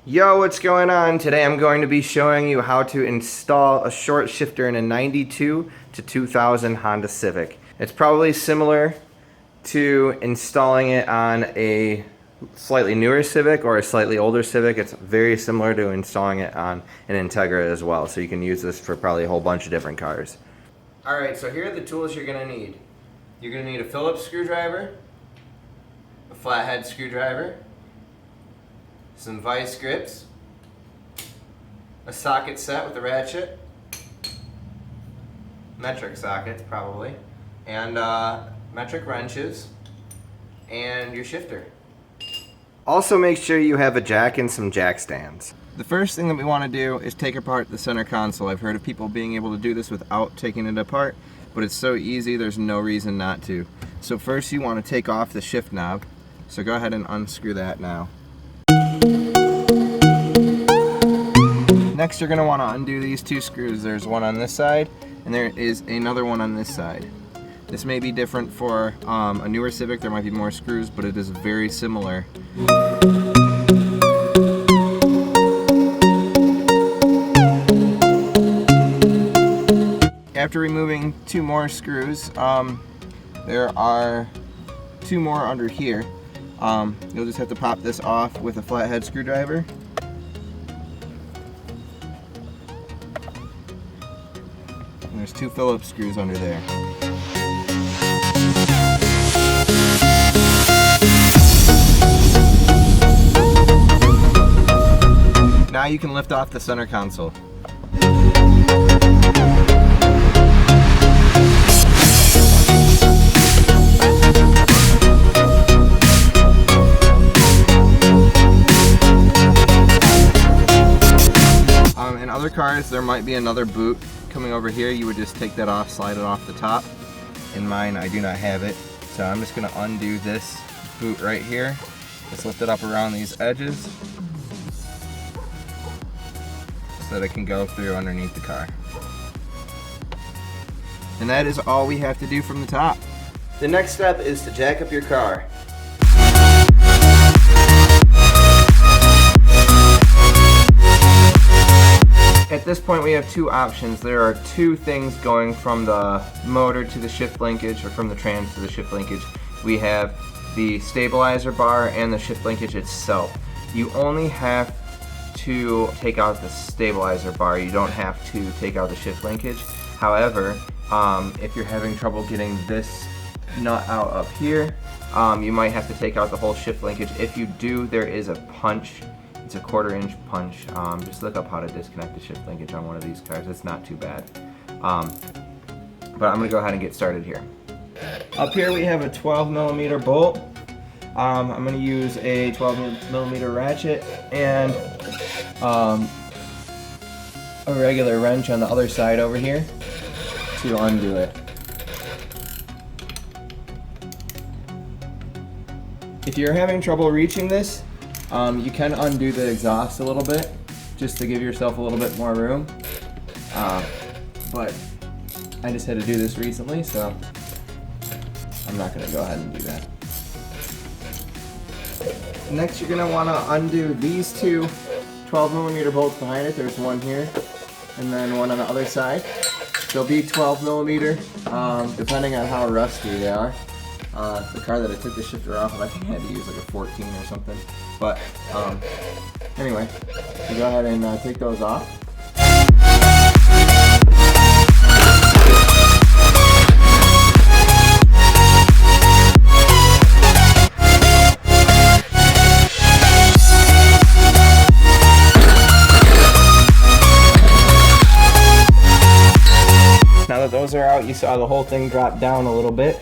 Yo, what's going on? Today I'm going to be showing you how to install a short shifter in a 92 to 2000 Honda Civic. It's probably similar to installing it on a slightly newer Civic or a slightly older Civic. It's very similar to installing it on an Integra as well, so you can use this for probably a whole bunch of different cars. Alright, so here are the tools you're going to need. You're going to need a Phillips screwdriver, a flathead screwdriver, some vice grips, a socket set with a ratchet, metric sockets probably, and metric wrenches, and your shifter. Also make sure you have a jack and some jack stands. The first thing that we want to do is take apart the center console. I've heard of people being able to do this without taking it apart, but it's so easy there's no reason not to. So first you want to take off the shift knob, so go ahead and unscrew that now. Next you're going to want to undo these two screws. There's one on this side and there is another one on this side. This may be different for a newer Civic, there might be more screws, but it is very similar. After removing two more screws, there are two more under here. You'll just have to pop this off with a flathead screwdriver. And there's two Phillips screws under there. Now you can lift off the center console. In other cars, there might be another boot coming over here. You would just take that off, slide it off the top. In mine, I do not have it. So I'm just gonna undo this boot right here. Just lift it up around these edges so that it can go through underneath the car. And that is all we have to do from the top. The next step is to jack up your car. At this point we have two options. There are two things going from the motor to the shift linkage, or from the trans to the shift linkage. We have the stabilizer bar and the shift linkage itself. You only have to take out the stabilizer bar. You don't have to take out the shift linkage. However, if you're having trouble getting this nut out up here, you might have to take out the whole shift linkage. If you do, there is a punch. It's a 1/4-inch punch. Just look up how to disconnect the shift linkage on one of these cars. It's not too bad. But I'm going to go ahead and get started here. Up here we have a 12mm bolt. I'm going to use a 12mm ratchet and a regular wrench on the other side over here to undo it. If you're having trouble reaching this, you can undo the exhaust a little bit just to give yourself a little bit more room. But I just had to do this recently, so I'm not going to go ahead and do that. Next you're going to want to undo these two 12mm bolts behind it. There's one here and then one on the other side. They'll be 12mm depending on how rusty they are. The car that I took the shifter off of, I think I had to use like a 14 or something. But anyway, so go ahead and take those off. Now that those are out, you saw the whole thing drop down a little bit.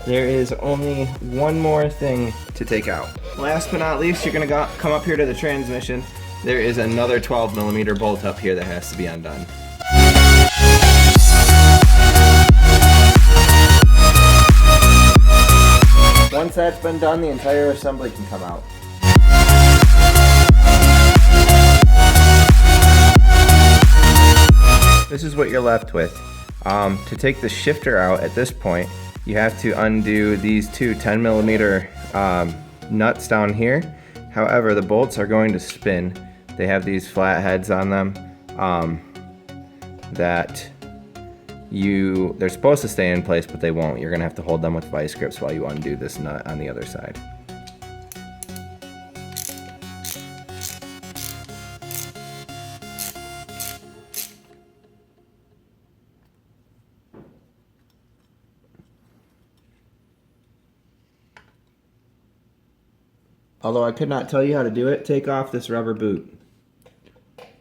There is only one more thing to take out. Last but not least, you're going to come up here to the transmission. There is another 12mm bolt up here that has to be undone. Once that's been done, the entire assembly can come out. This is what you're left with. To take the shifter out at this point, you have to undo these two 10mm nuts down here. However, the bolts are going to spin, They have these flat heads on them that they're supposed to stay in place, but they won't. You're gonna have to hold them with vice grips while you undo this nut on the other side. Although I could not tell you how to do it, take off this rubber boot.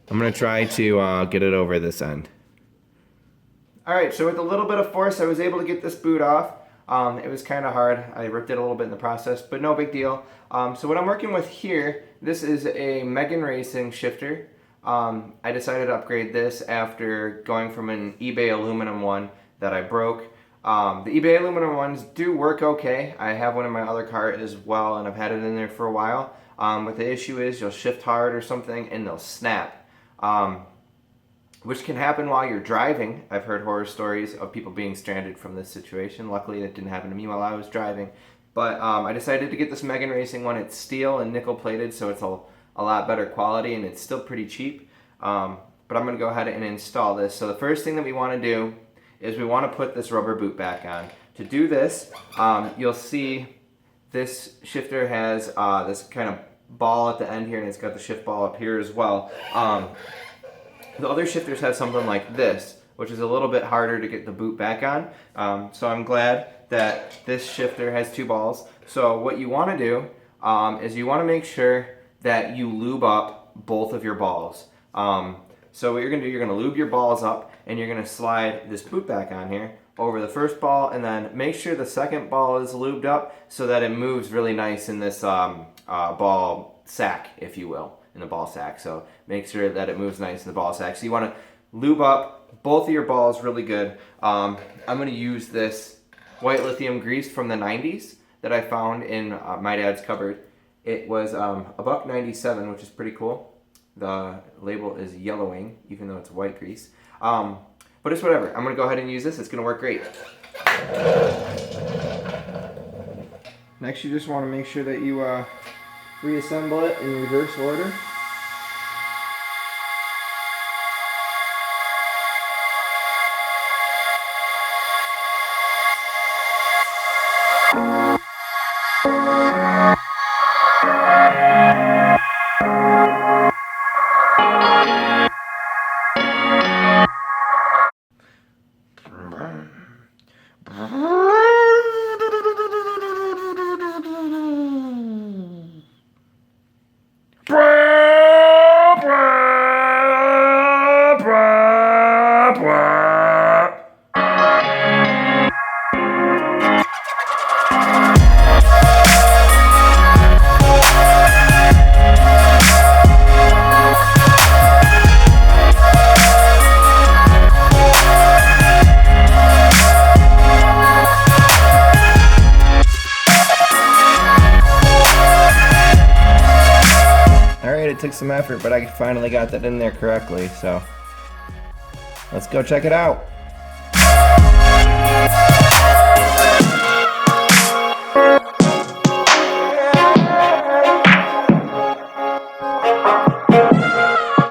I'm gonna try to get it over this end. Alright, so with a little bit of force I was able to get this boot off. It was kind of hard. I ripped it a little bit in the process, but no big deal. So what I'm working with here, this is a Megan Racing shifter. I decided to upgrade this after going from an eBay aluminum one that I broke. The eBay aluminum ones do work okay. I have one in my other car as well, and I've had it in there for a while. But the issue is you'll shift hard or something and they'll snap. Which can happen while you're driving. I've heard horror stories of people being stranded from this situation. Luckily that didn't happen to me while I was driving. But I decided to get this Megan Racing one. It's steel and nickel plated, so it's a lot better quality, and it's still pretty cheap. But I'm going to go ahead and install this. So the first thing that we want to do is we want to put this rubber boot back on. To do this, you'll see this shifter has this kind of ball at the end here, and it's got the shift ball up here as well. The other shifters have something like this, which is a little bit harder to get the boot back on. So I'm glad that this shifter has two balls. So what you want to do is you want to make sure that you lube up both of your balls. So what you're going to do, you're going to lube your balls up, and you're going to slide this boot back on here over the first ball, and then make sure the second ball is lubed up so that it moves really nice in this ball sack, if you will, in the ball sack. So make sure that it moves nice in the ball sack. So you want to lube up both of your balls really good. I'm going to use this white lithium grease from the 90s that I found in my dad's cupboard. It was $1.97, which is pretty cool. The label is yellowing, even though it's white grease. But it's whatever. I'm going to go ahead and use this. It's going to work great. Next, you just want to make sure that you reassemble it in reverse order. It took some effort, but I finally got that in there correctly, so let's go check it out.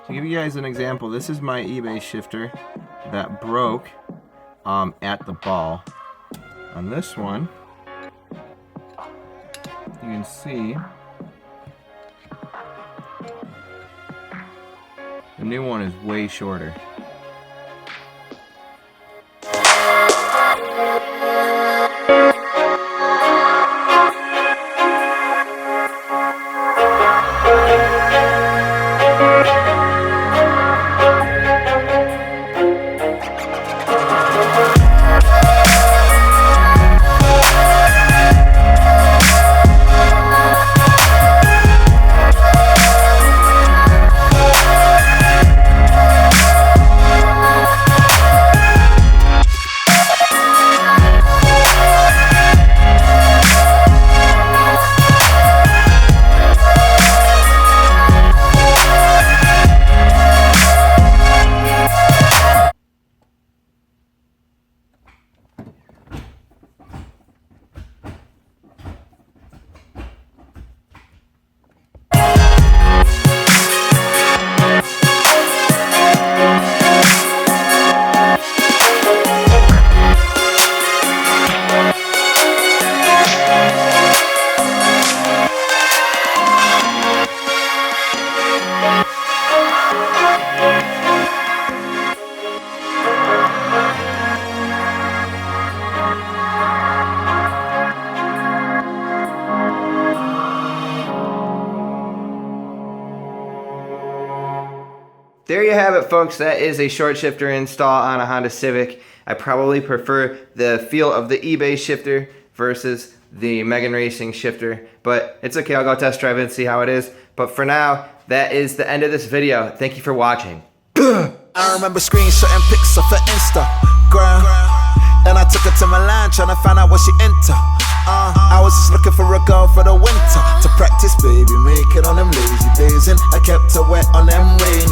To give you guys an example, this is my eBay shifter that broke at the ball. On this one, you can see the new one is way shorter. There you have it, folks. That is a short shifter install on a Honda Civic. I probably prefer the feel of the eBay shifter versus the Megan Racing shifter, but it's okay. I'll go test drive it and see how it is. But for now, that is the end of this video. Thank you for watching. I remember screenshotting pics off her Instagram, and I took her to Milan trying to find out what she into. I was just looking for a girl for the winter to practice baby making on them lazy days, and I kept her wet on them rainy